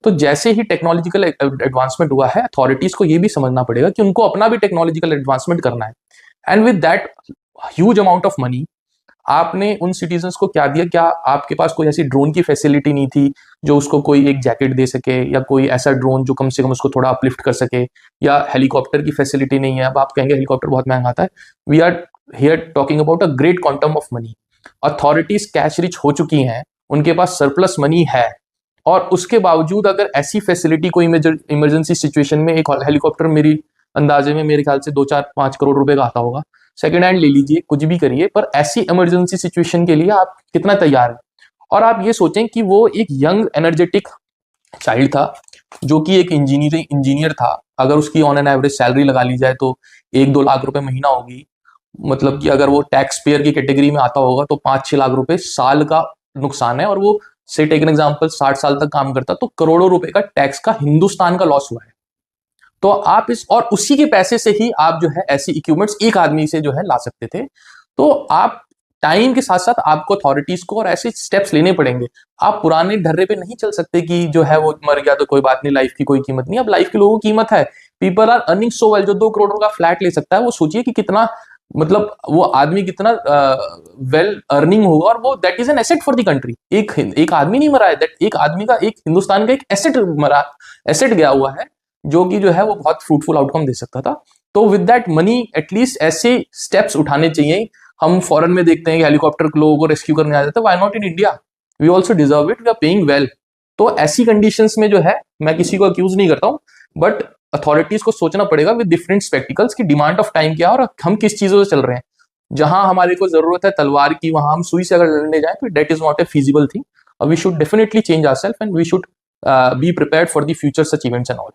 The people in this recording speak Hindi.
तो जैसे ही टेक्नोलॉजिकल एडवांसमेंट हुआ है, अथॉरिटीज को ये भी समझना पड़ेगा कि उनको अपना भी टेक्नोलॉजिकल एडवांसमेंट करना है। And with that huge amount of money, आपने उन सिटीजन्स को क्या दिया? क्या आपके पास कोई ऐसी ड्रोन की फैसिलिटी नहीं थी जो उसको कोई एक जैकेट दे सके, या कोई ऐसा ड्रोन जो कम से कम उसको थोड़ा अपलिफ्ट कर सके, या हेलीकॉप्टर की फैसिलिटी नहीं है? अब आप कहेंगे हेलीकॉप्टर बहुत महंगा आता है। We are here talking about a great quantum of money. Authorities cash rich हो चुकी हैं, उनके पास सरप्लस मनी है, और उसके बावजूद अगर ऐसी फैसिलिटी कोई इमरजेंसी सिचुएशन में, एक हेलीकॉप्टर मेरी अंदाजे में मेरे ख्याल से 2-4-5 करोड़ रुपए का आता होगा, सेकेंड हैंड ले लीजिए, कुछ भी करिए, पर ऐसी इमरजेंसी सिचुएशन के लिए आप कितना तैयार हैं? और आप ये सोचें कि वो एक यंग एनर्जेटिक चाइल्ड था जो कि एक इंजीनियर था। अगर उसकी ऑन एन एवरेज सैलरी लगा ली जाए तो 1-2 लाख रुपए महीना होगी। मतलब कि अगर वो टैक्स पेयर की कैटेगरी में आता होगा तो 5-6 लाख रुपए साल का नुकसान है, और वो से टेक एन एग्जाम्पल 60 साल तक काम करता, तो करोड़ों रुपए का टैक्स का हिंदुस्तान का लॉस हुआ है। तो आप और उसी के पैसे से ही आप जो है ऐसी इक्विपमेंट्स एक आदमी से जो है ला सकते थे। तो आप टाइम के साथ साथ आपको अथॉरिटीज को और ऐसे स्टेप्स लेने पड़ेंगे। आप पुराने ढर्रे पे नहीं चल सकते कि जो है वो मर गया तो कोई बात नहीं, लाइफ की कोई कीमत नहीं। अब लाइफ की लोगों की कीमत है। People are earning so well. जो 2 करोड़ का फ्लैट ले सकता है, वो सोचिए कि कितना, मतलब वो आदमी कितना वेल अर्निंग होगा, और वो that is an asset for the country. एक आदमी नहीं मरा है, दैट एक आदमी का, एक हिंदुस्तान का एक एसेट गया हुआ है, जो कि जो है वो बहुत फ्रूटफुल आउटकम दे सकता था। तो विद दैट मनी एटलीस्ट ऐसे स्टेप्स उठाने चाहिए। हम फॉरेन में देखते हैं कि हेलीकॉप्टर लोगों को रेस्क्यू करने आ जाते हैं, why not in India? We also deserve it, we are paying well. तो ऐसी कंडीशंस में जो है, मैं किसी को अक्यूज नहीं करता हूँ, बट अथॉरिटीज को सोचना पड़ेगा विद डिफरेंट स्पेक्टिकल्स की डिमांड ऑफ टाइम क्या है और हम किस चीजों से चल रहे हैं। जहां हमारे को जरूरत है तलवार की, वहां हम सुई से अगर लड़ने जाए तो that is not a feasible thing. We should definitely change ourself and we should be prepared for the future such events and all.